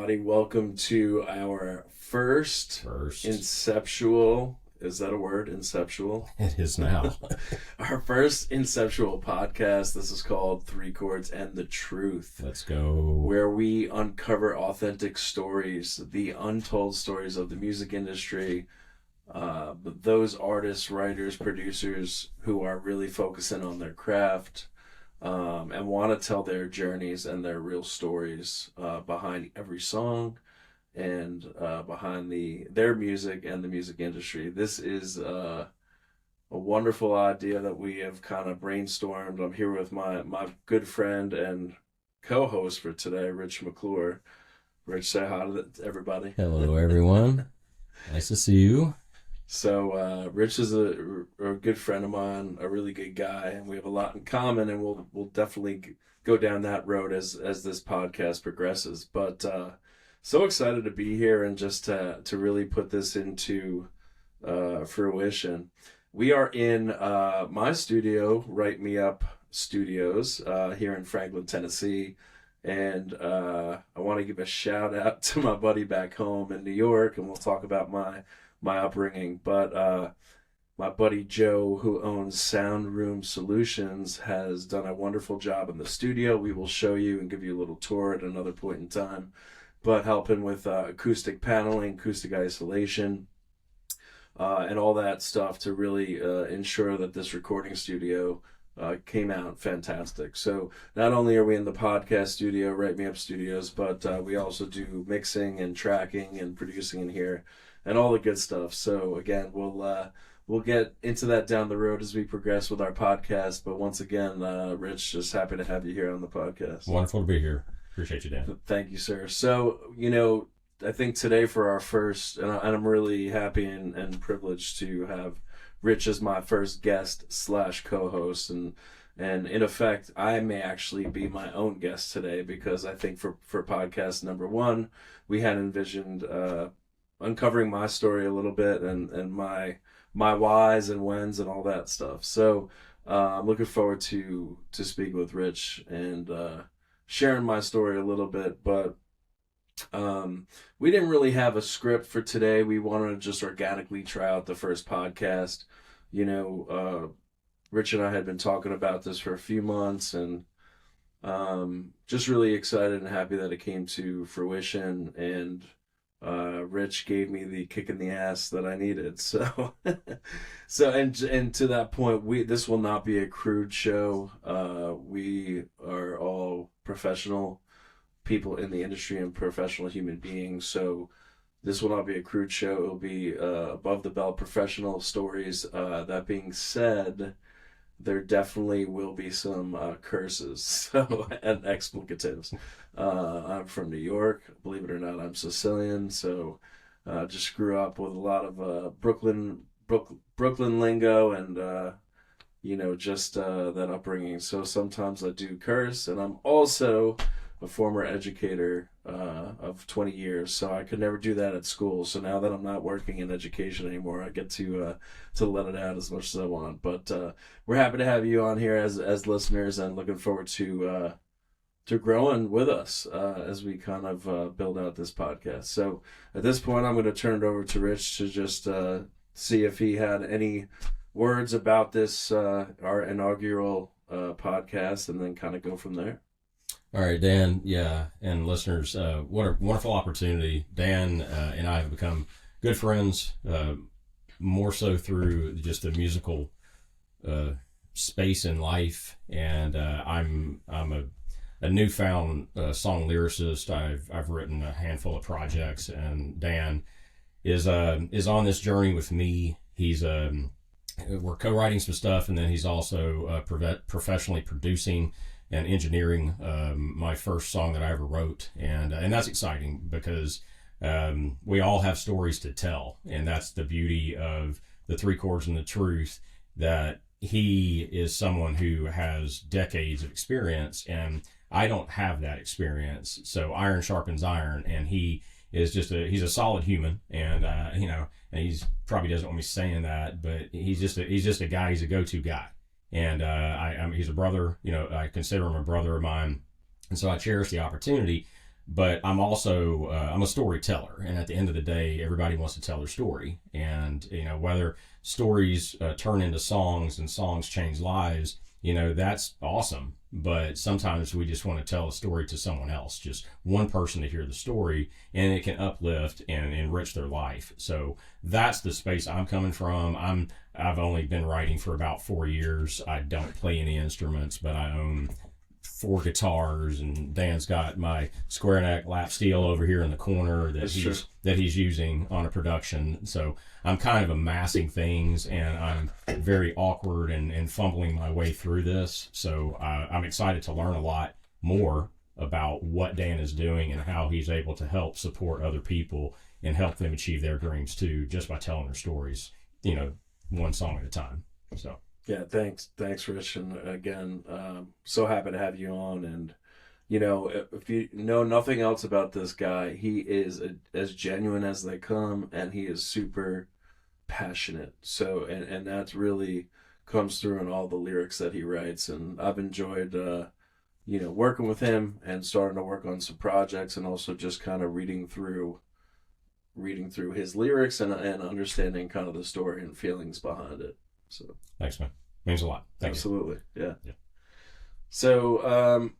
everybody. Welcome to our first inceptual, is that a word? Inceptual? It is now. Our first inceptual podcast. This is called 3Chords&The Truth. Let's go. Where we uncover authentic stories, the untold stories of the music industry, those artists, writers, producers who are really focusing on their craft, and want to tell their journeys and their real stories behind every song and behind their music and the music industry. This is a wonderful idea that we have kind of brainstormed. I'm here with my good friend and co-host for today, Rich McClure. Rich, say hi to everybody. Hello, everyone. Nice to see you. So Rich is a good friend of mine, a really good guy, and we have a lot in common, and we'll definitely go down that road as this podcast progresses. But so excited to be here and just to really put this into fruition. We are in my studio, Write Me Up Studios, here in Franklin, Tennessee. And I want to give a shout out to my buddy back home in New York, and we'll talk about my upbringing. But my buddy Joe, who owns Sound Room Solutions, has done a wonderful job in the studio. We will show you and give you a little tour at another point in time. But helping with acoustic paneling, acoustic isolation, and all that stuff to really ensure that this recording studio came out fantastic. So not only are we in the podcast studio, Write Me Up Studios, but we also do mixing and tracking and producing in here and all the good stuff. So again, we'll get into that down the road as we progress with our podcast. But once again, Rich, just happy to have you here on the podcast. Wonderful to be here. Appreciate you, Dan. Thank you, sir. So, I think today for our first, and I'm really happy and privileged to have Rich as my first guest / co-host, and in effect, I may actually be my own guest today, because I think for podcast number 1, we had envisioned uncovering my story a little bit and my whys and whens and all that stuff. So I'm looking forward to speaking with Rich and sharing my story a little bit. But we didn't really have a script for today. We wanted to just organically try out the first podcast. Rich and I had been talking about this for a few months, and just really excited and happy that it came to fruition. And Rich gave me the kick in the ass that I needed. So, and to that point, this will not be a crude show. We are all professional people in the industry and professional human beings. So this will not be a crude show. It'll be above the belt professional stories. That being said, there definitely will be some curses and explicatives. I'm from New York. Believe it or not, I'm Sicilian. So just grew up with a lot of Brooklyn lingo and, just that upbringing. So sometimes I do curse, and I'm also a former educator of 20 years, so I could never do that at school. So now that I'm not working in education anymore, I get to let it out as much as I want. But we're happy to have you on here as listeners, and looking forward to growing with us as we kind of build out this podcast. So at this point, I'm going to turn it over to Rich to just see if he had any words about this, our inaugural podcast, and then kind of go from there. All right, Dan, yeah, and listeners, what a wonderful opportunity. Dan and I have become good friends, more so through just the musical space in life, and I'm a newfound song lyricist. I've written a handful of projects, and Dan is on this journey with me. We're co-writing some stuff, and then he's also professionally producing and engineering my first song that I ever wrote, and that's exciting because we all have stories to tell, and that's the beauty of the 3Chords&The Truth, that he is someone who has decades of experience, and I don't have that experience. So iron sharpens iron, and he is he's a solid human, and and he's probably doesn't want me saying that, but he's just a guy. He's a go-to guy. And he's a brother, I consider him a brother of mine. And so I cherish the opportunity but I'm also I'm a storyteller, and at the end of the day, everybody wants to tell their story, and whether stories turn into songs and songs change lives, that's awesome. But sometimes we just want to tell a story to someone else, just one person to hear the story, and it can uplift and enrich their life. So that's the space I'm coming from. I've only been writing for about 4 years. I don't play any instruments, but I own 4 guitars, and Dan's got my square neck lap steel over here in the corner that he's using on a production. So I'm kind of amassing things, and I'm very awkward and fumbling my way through this. So I'm excited to learn a lot more about what Dan is doing and how he's able to help support other people and help them achieve their dreams too, just by telling their stories, one song at a time. So. Yeah, thanks, Rich, and again, so happy to have you on. And if you know nothing else about this guy, he is as genuine as they come, and he is super passionate. So, and that really comes through in all the lyrics that he writes. And I've enjoyed, working with him and starting to work on some projects, and also just kind of reading through his lyrics and understanding kind of the story and feelings behind it. So thanks, man. Means a lot. Thank absolutely. You. Yeah. So,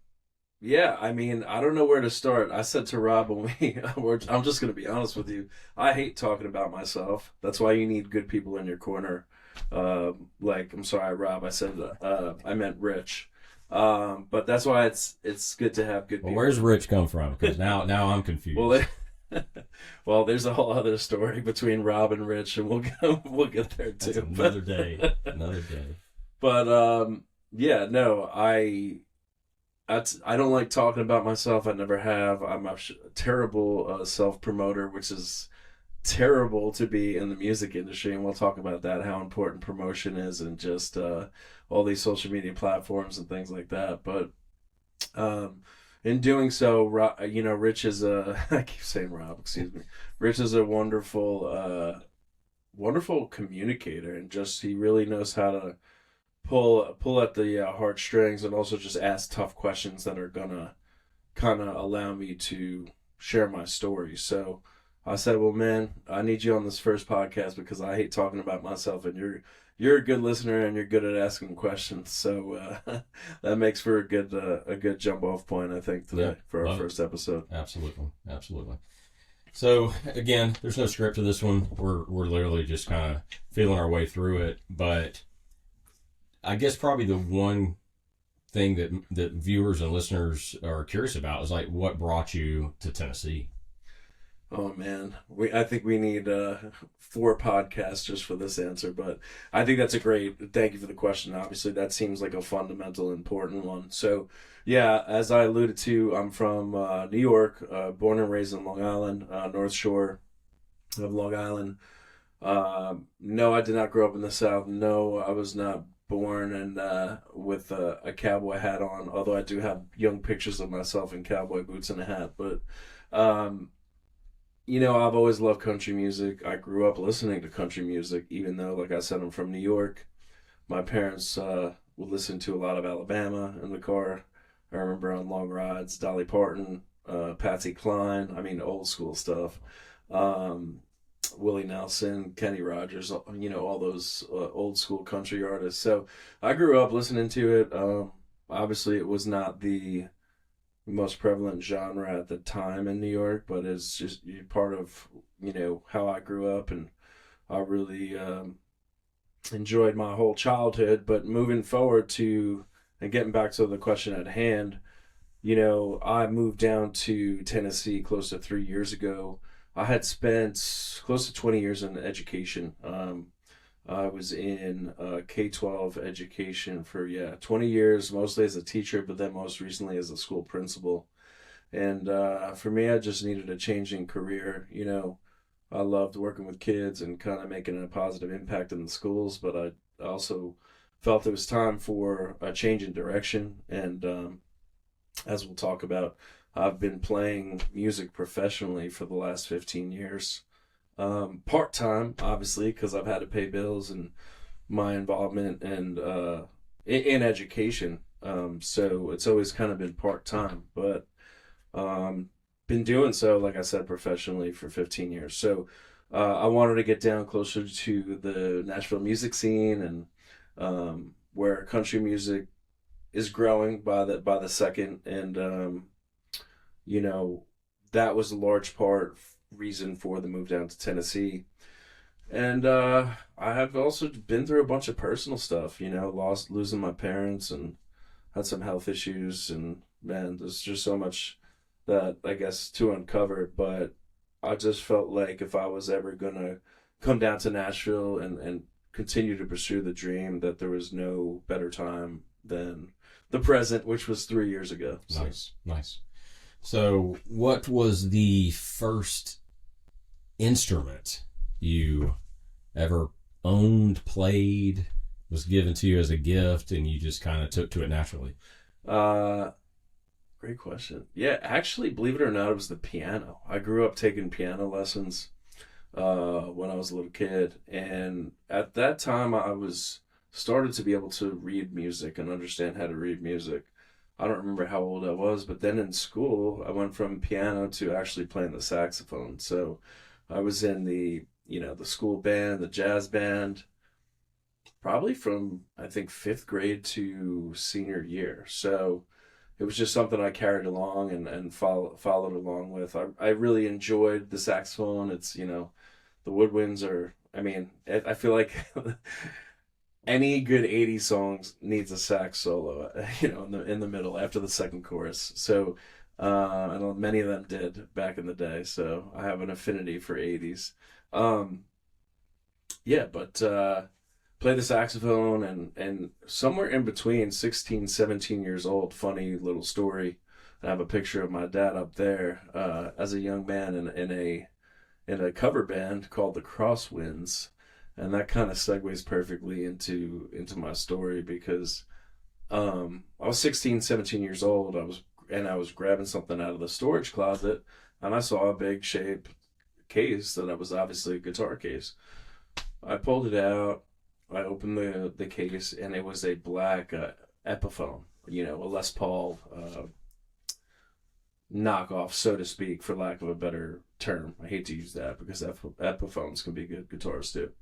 I mean, I don't know where to start. I said to Rob I'm just going to be honest with you. I hate talking about myself. That's why you need good people in your corner. I'm sorry, Rob. I said I meant Rich. But that's why it's good to have good people. Well, where's Rich come from? Because now I'm confused. Well, there's a whole other story between Rob and Rich, and we'll get there too. That's another day. Another day. But I don't like talking about myself. I never have. I'm a terrible self-promoter, which is terrible to be in the music industry, and we'll talk about that, how important promotion is, and just all these social media platforms and things like that. But in doing so, Rich is I keep saying Rob, excuse me. Rich is a wonderful communicator, and just he really knows how to pull at the heartstrings, and also just ask tough questions that are gonna kind of allow me to share my story. So I said, well, man, I need you on this first podcast because I hate talking about myself, and you're a good listener, and you're good at asking questions. So that makes for a good jump off point, I think, today for our first episode. Absolutely. So again, there's no script to this one. We're literally just kind of feeling our way through it. But I guess probably the one thing that viewers and listeners are curious about is like, what brought you to Tennessee? Oh man, I think we need 4 podcasts just for this answer, but I think that's a great. Thank you for the question. Obviously, that seems like a fundamental, important one. So, yeah, as I alluded to, I'm from New York, born and raised in Long Island, North Shore of Long Island. No, I did not grow up in the South. No, I was not born and with a cowboy hat on. Although I do have young pictures of myself in cowboy boots and a hat, but. I've always loved country music. I grew up listening to country music, even though, like I said, I'm from New York. My parents would listen to a lot of Alabama in the car. I remember on long rides, Dolly Parton, Patsy Cline, old school stuff. Willie Nelson, Kenny Rogers, all those old school country artists. So I grew up listening to it. Obviously, it was not the most prevalent genre at the time in New York, but it's just part of how I grew up, and I really enjoyed my whole childhood. But moving forward to and getting back to the question at hand, I moved down to Tennessee close to 3 years ago. I had spent close to 20 years in education. I was in K-12 education for 20 years, mostly as a teacher, but then most recently as a school principal. And for me, I just needed a change in career. I loved working with kids and kind of making a positive impact in the schools, but I also felt it was time for a change in direction. And as we'll talk about, I've been playing music professionally for the last 15 years. Part-time, obviously, because I've had to pay bills and my involvement and in education. So it's always kind of been part-time. But been doing so, like I said, professionally for 15 years. So I wanted to get down closer to the Nashville music scene and where country music is growing by the second, and you know that was a large part reason for the move down to Tennessee. And I have also been through a bunch of personal stuff, lost losing my parents and had some health issues, and man, there's just so much that I guess to uncover. But I just felt like if I was ever gonna come down to Nashville and continue to pursue the dream, that there was no better time than the present, which was 3 years ago. So. Nice, nice. So, what was the first instrument you ever owned, played, was given to you as a gift, and you just kind of took to it naturally? Great question. Yeah, actually, believe it or not, it was the piano. I grew up taking piano lessons when I was a little kid, and at that time, I was started to be able to read music and understand how to read music. I don't remember how old I was, but then in school, I went from piano to actually playing the saxophone. So I was in the school band, the jazz band, probably from, I think, fifth grade to senior year. So it was just something I carried along and followed along with. I really enjoyed the saxophone. It's, the woodwinds are, I mean, I feel like any good 80s songs needs a sax solo, in the middle after the second chorus. So I know many of them did back in the day. So I have an affinity for 80s. Yeah, but play the saxophone, and somewhere in between 16, 17 years old, funny little story. I have a picture of my dad up there as a young man in a cover band called the Crosswinds. And that kind of segues perfectly into my story, because I was 16, 17 years old. I was grabbing something out of the storage closet, and I saw a big shape case that was obviously a guitar case. I pulled it out. I opened the case, and it was a black Epiphone, a Les Paul knockoff, so to speak, for lack of a better term. I hate to use that because Epiphones can be good guitars too.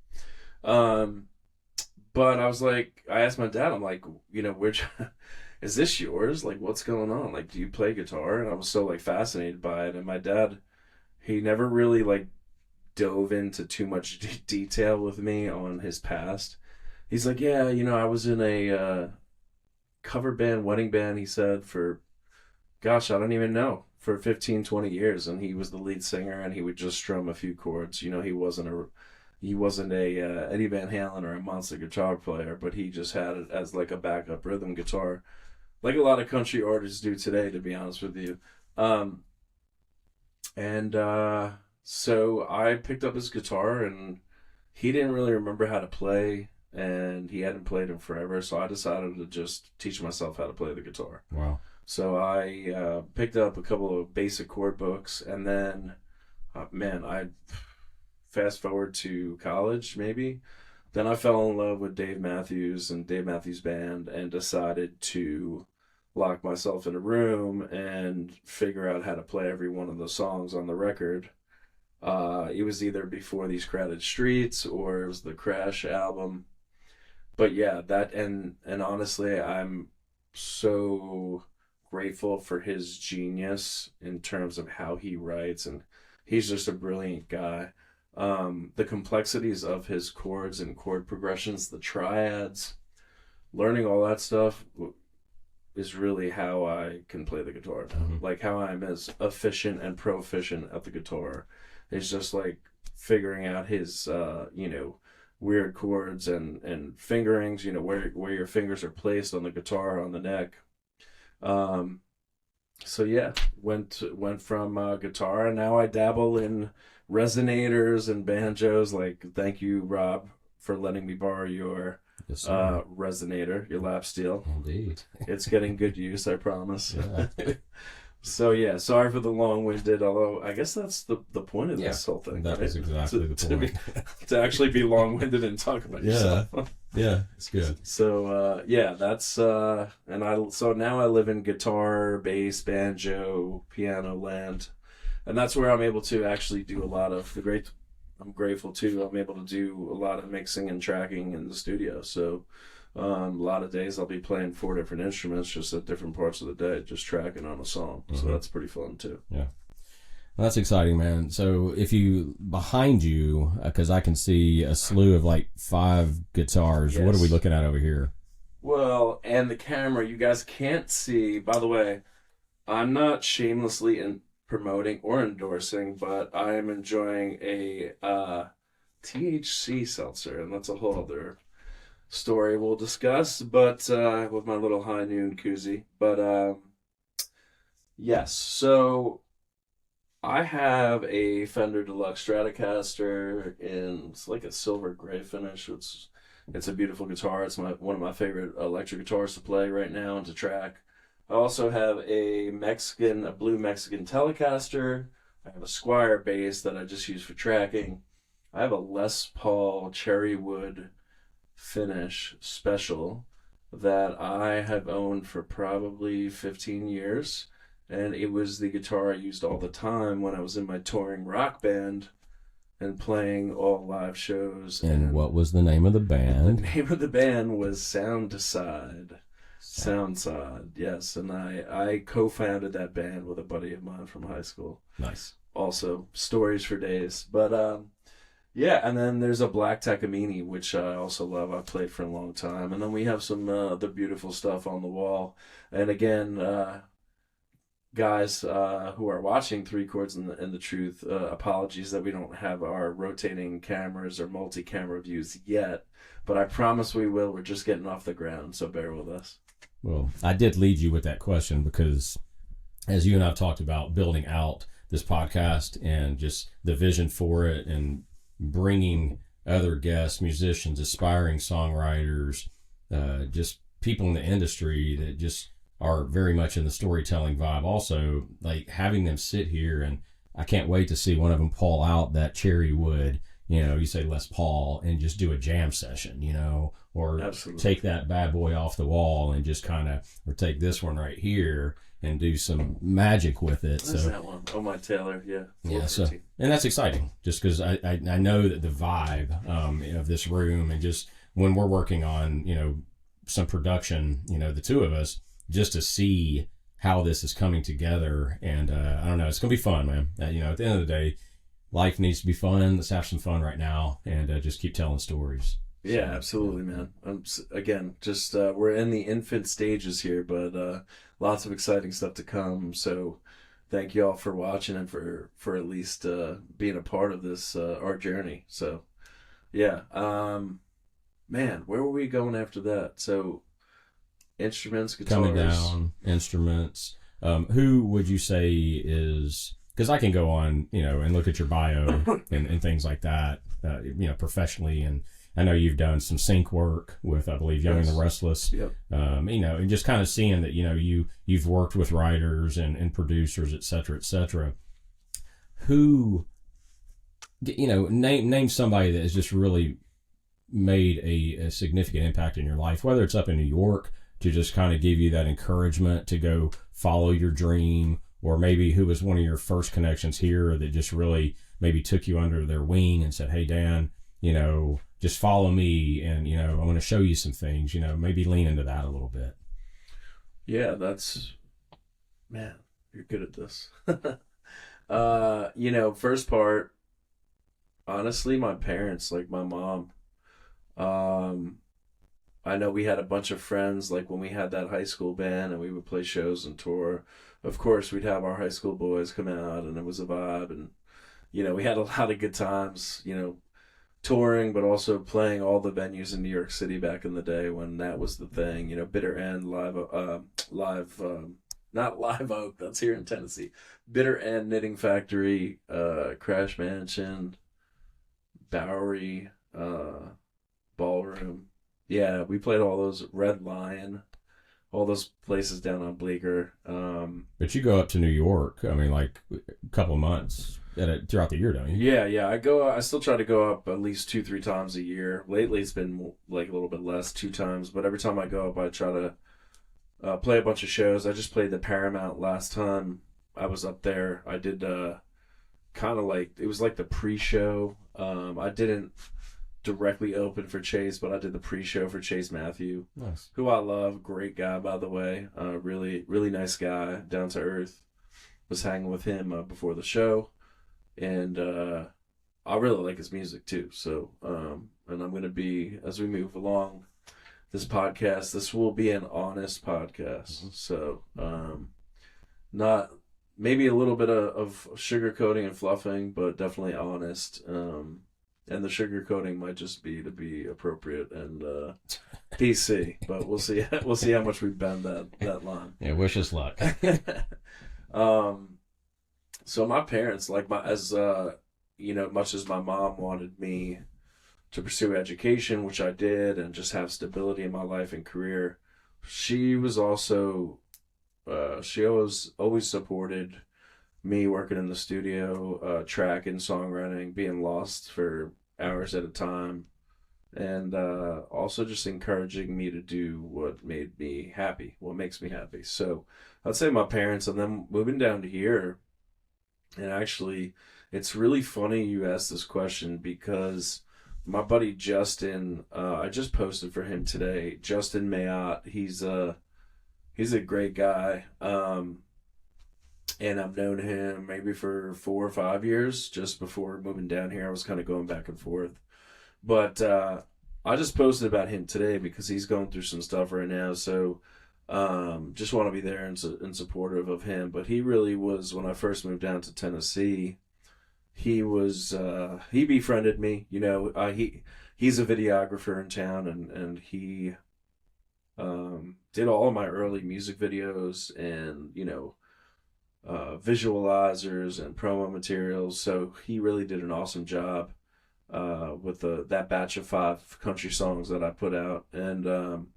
But I asked my dad, I'm like, which is this yours? Like, what's going on? Like, do you play guitar? And I was so fascinated by it. And my dad, he never really dove into too much detail with me on his past. He's like, yeah, I was in a cover band, wedding band, he said, for, gosh, I don't even know, for 15, 20 years. And he was the lead singer, and he would just strum a few chords. He wasn't a Eddie Van Halen or a monster guitar player, but he just had it as a backup rhythm guitar, like a lot of country artists do today, to be honest with you. And so I picked up his guitar, and he didn't really remember how to play, and he hadn't played in forever, so I decided to just teach myself how to play the guitar. Wow. So I picked up a couple of basic chord books, and then, I fast forward to college, maybe. Then I fell in love with Dave Matthews and Dave Matthews Band, and decided to lock myself in a room and figure out how to play every one of the songs on the record. It was either Before These Crowded Streets or it was the Crash album. But yeah, that, and honestly, I'm so grateful for his genius in terms of how he writes, and he's just a brilliant guy. The complexities of his chords and chord progressions, the triads, learning all that stuff is really how I can play the guitar now. Mm-hmm. Like, how I'm as efficient and proficient at the guitar is just figuring out his weird chords and fingerings, where your fingers are placed on the guitar, on the neck. So yeah, went from guitar, and now I dabble in resonators and banjos. Thank you, Rob, for letting me borrow your resonator, your lap steel. Indeed. It's getting good use, I promise. Yeah. So yeah, sorry for the long-winded, although I guess that's the point of this whole thing. That was exactly the point. To actually be long-winded and talk about yourself. Yeah, it's good. So that's so now I live in guitar, bass, banjo, piano land. and that's where I'm able to actually do a lot of the great. I'm grateful too. I'm able to do a lot of mixing and tracking in the studio. So a lot of days I'll be playing 4 different instruments just at different parts of the day, just tracking on a song. So that's pretty fun too. Yeah. Well, that's exciting, man. So if you, behind you, because I can see a slew of like 5 guitars. Yes. What are we looking at over here? Well, and the camera, you guys can't see. By the way, I'm not shamelessly promoting or endorsing, but I am enjoying a THC seltzer, and that's a whole other story we'll discuss, but with my little high noon koozie. But yes, so I have a Fender Deluxe Stratocaster, and it's like a silver gray finish. It's a beautiful guitar. It's one of my favorite electric guitars to play right now and to track. I also have a blue Mexican Telecaster. I have a Squire bass that I just use for tracking. I have a Les Paul cherry wood finish special that I have owned for probably 15 years. And it was the guitar I used all the time when I was in my touring rock band and playing all live shows. And what was the name of the band? The name of the band was Soundside, yes. And I co-founded that band with a buddy of mine from high school. Nice. Also, stories for days. But yeah, and then there's a Black Takamine, which I also love. I played for a long time. And then we have some other beautiful stuff on the wall. And again, guys who are watching 3 Chords and the Truth, apologies that we don't have our rotating cameras or multi-camera views yet, but I promise we will. We're just getting off the ground, so bear with us. Well, I did lead you with that question because as you and I've talked about building out this podcast and just the vision for it and bringing other guests, musicians, aspiring songwriters, just people in the industry that just are very much in the storytelling vibe. Also, like having them sit here, and I can't wait to see one of them pull out that cherry wood, you say Les Paul, and just do a jam session, or Absolutely. Take that bad boy off the wall and just or take this one right here and do some magic with it. What is that one? Oh, my Taylor, yeah. Yeah, and that's exciting just because I know that the vibe of this room, and just when we're working on, some production, the two of us, just to see how this is coming together. And I don't know, it's going to be fun, man. At the end of the day, life needs to be fun. Let's have some fun right now and just keep telling stories. Yeah, absolutely, man. Again, just we're in the infant stages here, but lots of exciting stuff to come. So thank you all for watching and for at least being a part of this, our journey. So yeah, man, where were we going after that? So instruments, guitars. Coming down, instruments. Who would you say is, because I can go on, and look at your bio and things like that, professionally. And I know you've done some sync work with, I believe, Young and the Restless. Yep. And just kind of seeing that, you've worked with writers and producers, et cetera, who, name somebody that has just really made a significant impact in your life, whether it's up in New York, to just kind of give you that encouragement to go follow your dream, or maybe who was one of your first connections here that just really maybe took you under their wing and said, hey, Dan, just follow me and, I want to show you some things, maybe lean into that a little bit. Yeah, man, you're good at this. First part, honestly, my parents, like my mom, I know we had a bunch of friends, like when we had that high school band and we would play shows and tour. Of course, we'd have our high school boys come out and it was a vibe. And, we had a lot of good times, touring, but also playing all the venues in New York City back in the day when that was the thing. Bitter End, not Live Oak, that's here in Tennessee. Bitter End, Knitting Factory, Crash Mansion, Bowery, Ballroom. Yeah, we played all those, Red Lion, all those places down on Bleecker. But you go up to New York, like a couple of months throughout the year, don't you? Yeah. I still try to go up at least 2-3 times a year. Lately it's been like a little bit less, 2 times. But every time I go up, I try to play a bunch of shows. I just played the Paramount last time I was up there. I did kind of like, it was like the pre-show. I didn't directly open for Chase, but I did the pre-show for Chase Matthew, Nice. who I love. Great guy, by the way. Really, really nice guy, down to earth. Was hanging with him before the show, and I really like his music too. So, and I'm gonna be, as we move along this podcast, this will be an honest podcast. So, not maybe a little bit of sugarcoating and fluffing, but definitely honest. And the sugarcoating might just be to be appropriate and PC, but we'll see. We'll see how much we bend that line. Yeah, wish us luck. So my parents, like much as my mom wanted me to pursue education, which I did, and just have stability in my life and career, she was also, she always supported me working in the studio, track and songwriting, being lost for hours at a time, and also just encouraging me to do what made me happy, what makes me happy. So I'd say my parents, and then moving down to here, and actually, it's really funny you asked this question because my buddy Justin, I just posted for him today. Justin Mayotte, he's a great guy. And I've known him maybe for 4 or 5 years. Just before moving down here, I was kind of going back and forth. But I just posted about him today because he's going through some stuff right now. So just want to be there and supportive of him. But he really was, when I first moved down to Tennessee, he befriended me. You know, he's a videographer in town, and he did all of my early music videos and, visualizers and promo materials. So he really did an awesome job with that batch of 5 country songs that I put out. And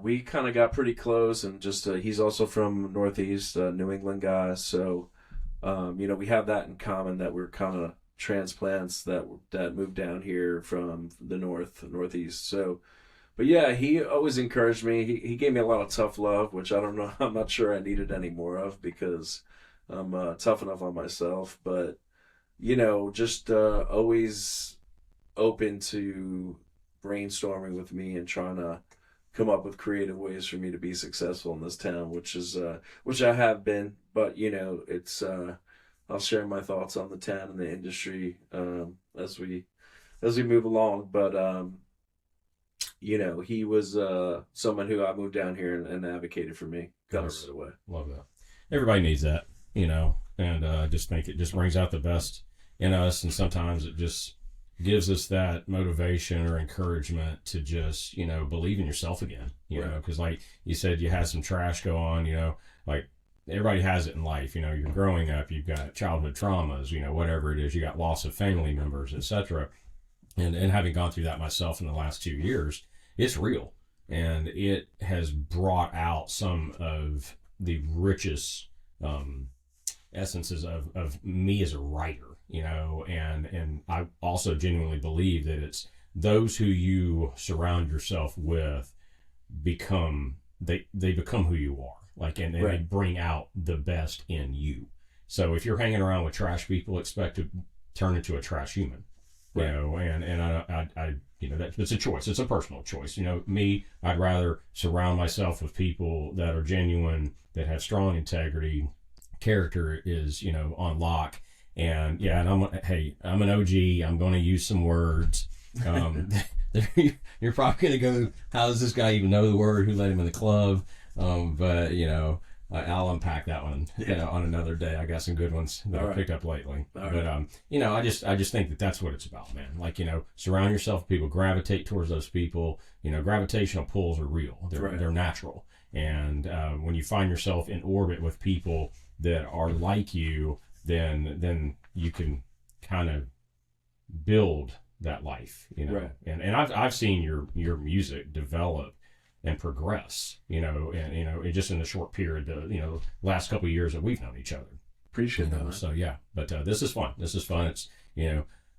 we kind of got pretty close, and just he's also from Northeast, New England guy. So we have that in common, that we're kind of transplants that moved down here from the Northeast. So, but yeah, he always encouraged me. He gave me a lot of tough love, which I don't know, I'm not sure I needed any more of, because I'm tough enough on myself. But just always open to brainstorming with me and trying to come up with creative ways for me to be successful in this town, which I have been. But it's I'll share my thoughts on the town and the industry as we move along. But he was someone who I moved down here and advocated for me. Got it right away. Love that. Everybody needs that, and I just think it just brings out the best in us, and sometimes it just gives us that motivation or encouragement to just, believe in yourself again, because like you said, you had some trash go on, like everybody has it in life. You're growing up, you've got childhood traumas, whatever it is, you got loss of family members, etc. And having gone through that myself in the last 2 years, it's real. And it has brought out some of the richest essences of me as a writer, and I also genuinely believe that it's those who you surround yourself with become who you are. Like, and Right. they bring out the best in you. So if you're hanging around with trash people, expect to turn into a trash human. Right. And I it's a choice. It's a personal choice. Me, I'd rather surround myself with people that are genuine, that have strong integrity, character is, on lock. And yeah, and I'm an OG. I'm going to use some words. You're probably going to go, how does this guy even know the word? Who let him in the club? But I'll unpack that one, on another day. I got some good ones that I picked up lately. But I just think that that's what it's about, man. Like, surround yourself with people, gravitate towards those people. Gravitational pulls are real. They're natural. And when you find yourself in orbit with people that are like you, then you can kind of build that life, Right. And I've seen your music develop and progress, and just in the short period, last couple of years that we've known each other. Appreciate that. Man. So yeah, but this is fun. It's,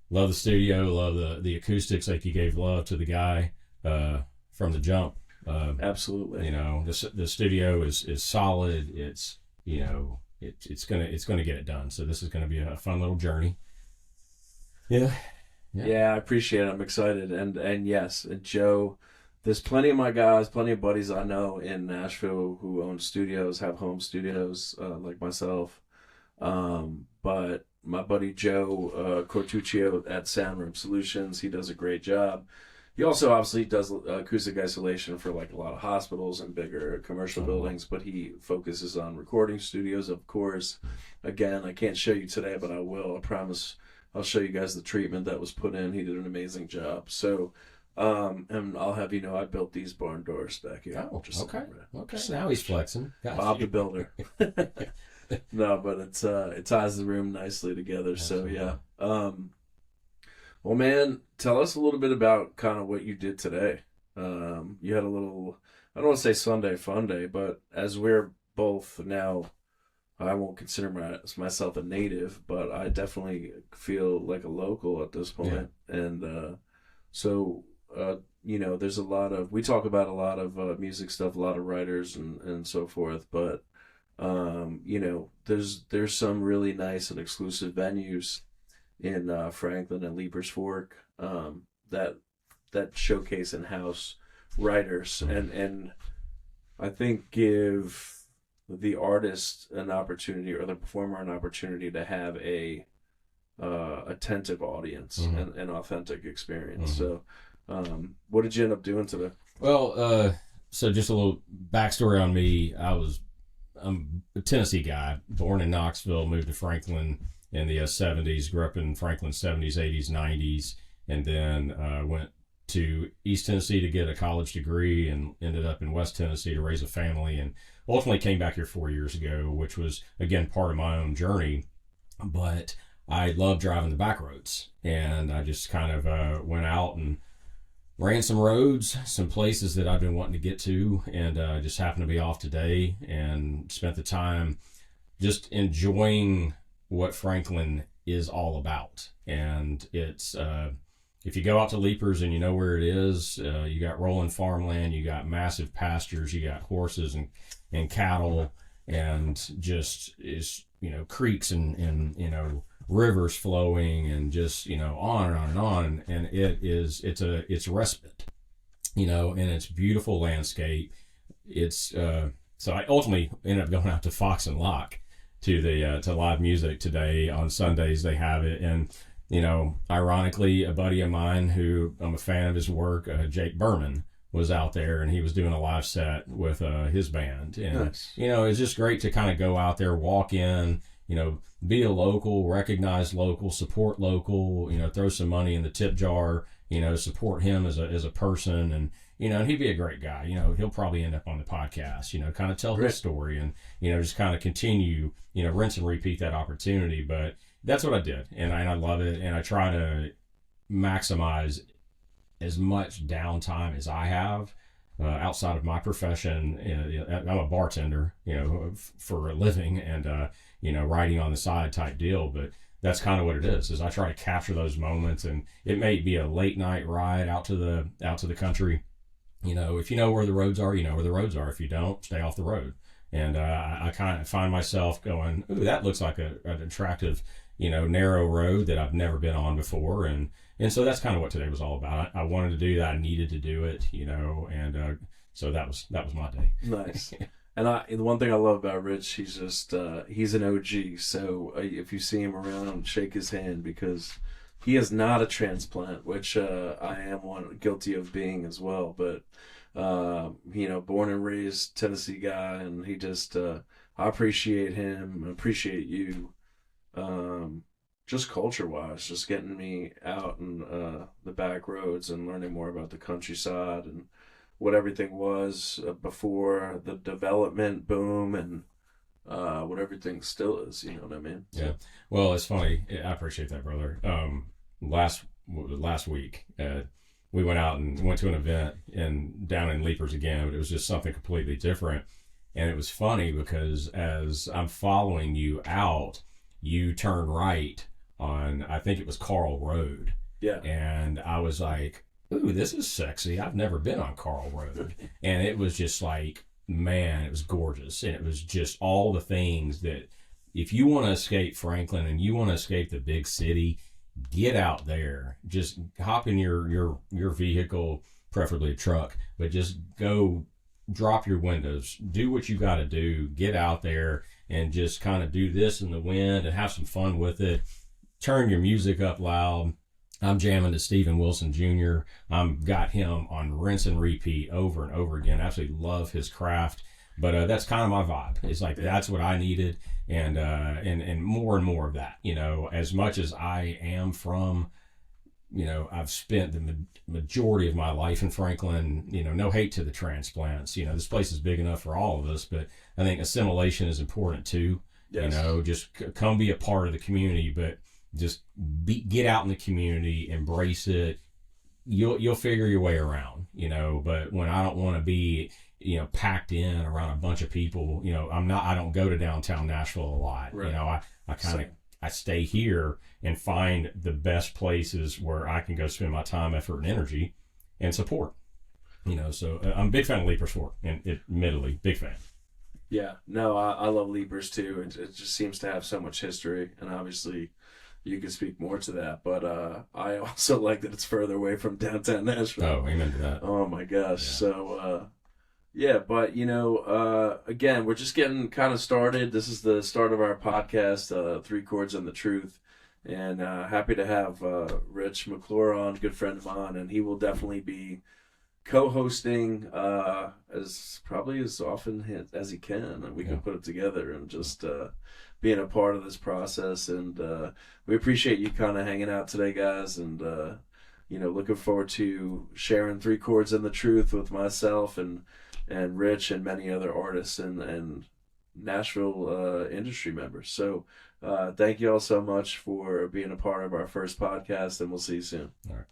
love the studio, love the acoustics. Like, you gave love to the guy from the jump. Absolutely. The studio is solid. It's it's gonna get it done. So this is gonna be a fun little journey. Yeah. Yeah, I appreciate it. I'm excited. And yes, Joe, there's plenty of my guys, plenty of buddies I know in Nashville who own studios, have home studios, like myself. But my buddy Joe Cortuccio at Soundroom Solutions, he does a great job. He also obviously does acoustic isolation for like a lot of hospitals and bigger commercial buildings, but he focuses on recording studios, of course. Again, I can't show you today, but I will. I promise I'll show you guys the treatment that was put in. He did an amazing job. So, and I'll have you know, I built these barn doors back here. Oh, just okay. Okay. Now he's flexing. Gotcha. Bob the Builder. No, but it ties the room nicely together. Absolutely. So yeah. Well, man, tell us a little bit about kind of what you did today. You had a little, I don't want to say Sunday fun day, but as we're both now, I won't consider myself a native, but I definitely feel like a local at this point. Yeah. And so, you know, there's a lot of, we talk about a lot of music stuff, a lot of writers and so forth, but, you know, there's some really nice and exclusive venues in Franklin and Leapers Fork that showcase in-house writers and I think give the artist an opportunity or the performer an opportunity to have a attentive audience and authentic experience. So what did you end up doing today? Well, so just a little backstory on me. I'm a Tennessee guy, born in Knoxville, moved to Franklin in the 70s, grew up in Franklin 70s, 80s, 90s, and then went to East Tennessee to get a college degree and ended up in West Tennessee to raise a family, and ultimately came back here 4 years ago, which was, again, part of my own journey. But I love driving the back roads, and I just kind of went out and ran some roads, some places that I've been wanting to get to, and just happened to be off today and spent the time just enjoying what Franklin is all about. And it's if you go out to Leapers and you know where it is, you got rolling farmland, you got massive pastures, you got horses and cattle, and just is, you know, creeks and you know, rivers flowing, and just, you know, on and on and on. And it's respite, you know, and it's beautiful landscape. It's so I ultimately ended up going out to Fox and Lock to the to live music today. On Sundays they have it, and you know, ironically, a buddy of mine who I'm a fan of his work, Jake Berman, was out there, and he was doing a live set with his band. And nice. You know, it's just great to kind of go out there, walk in, you know, be a local, recognize local, support local, you know, throw some money in the tip jar, you know, support him as a person. And you know, and he'd be a great guy. You know, he'll probably end up on the podcast, you know, kind of tell his story and, you know, just kind of continue, you know, rinse and repeat that opportunity. But that's what I did. And I love it. And I try to maximize as much downtime as I have outside of my profession. I'm a bartender, you know, for a living, and, you know, writing on the side type deal. But that's kind of what it is I try to capture those moments. And it may be a late night ride out to the country. You know, if you know where the roads are, you know where the roads are. If you don't, stay off the road. And I kind of find myself going, ooh, that looks like an attractive, you know, narrow road that I've never been on before. And so that's kind of what today was all about. I wanted to do that. I needed to do it, you know, and so that was my day. Nice. And the one thing I love about Rich, he's just, he's an OG. So if you see him around, shake his hand, because he is not a transplant, which I am guilty of being as well. But, you know, born and raised Tennessee guy, and he just, I appreciate him, I appreciate you. Just culture-wise, just getting me out in the back roads and learning more about the countryside and what everything was before the development boom, and what everything still is, you know what I mean? Yeah. Well, it's funny. I appreciate that, brother. Last week, we went out and went to an event down in Leapers again, but it was just something completely different. And it was funny because as I'm following you out, you turn right on, I think it was Carl Road. Yeah. And I was like, ooh, this is sexy. I've never been on Carl Road. And it was just like, man, it was gorgeous. And it was just all the things that if you want to escape Franklin and you want to escape the big city, get out there. Just hop in your vehicle, preferably a truck, but just go, drop your windows, do what you got to do, get out there and just kind of do this in the wind and have some fun with it. Turn your music up loud. I'm jamming to Steven Wilson Jr. I've got him on rinse and repeat over and over again. I absolutely love his craft, but that's kind of my vibe. It's like that's what I needed, and more of that. You know, as much as I am from, you know, I've spent the majority of my life in Franklin. You know, no hate to the transplants. You know, this place is big enough for all of us, but I think assimilation is important too. Yes. You know, just come be a part of the community, but just get out in the community, embrace it. You'll figure your way around, you know. But when I don't want to be, you know, packed in around a bunch of people, you know, I don't go to downtown Nashville a lot. Right. You know, I stay here and find the best places where I can go spend my time, effort, and energy and support. You know, so I'm a big fan of Leapers Fork, and admittedly, big fan. Yeah, no, I love Leapers too. It just seems to have so much history, and obviously you could speak more to that, but I also like that it's further away from downtown Nashville. Oh, amen to that. Oh my gosh. Yeah. So yeah, but you know, again, we're just getting kind of started. This is the start of our podcast, 3 Chords and the Truth, and happy to have Rich McClure on, good friend of mine, and he will definitely be co-hosting as probably as often as he can, and we can put it together and just being a part of this process. And we appreciate you kind of hanging out today, guys, and you know, looking forward to sharing 3 Chords and the Truth with myself and Rich and many other artists and Nashville industry members. So thank you all so much for being a part of our first podcast, and we'll see you soon. All right.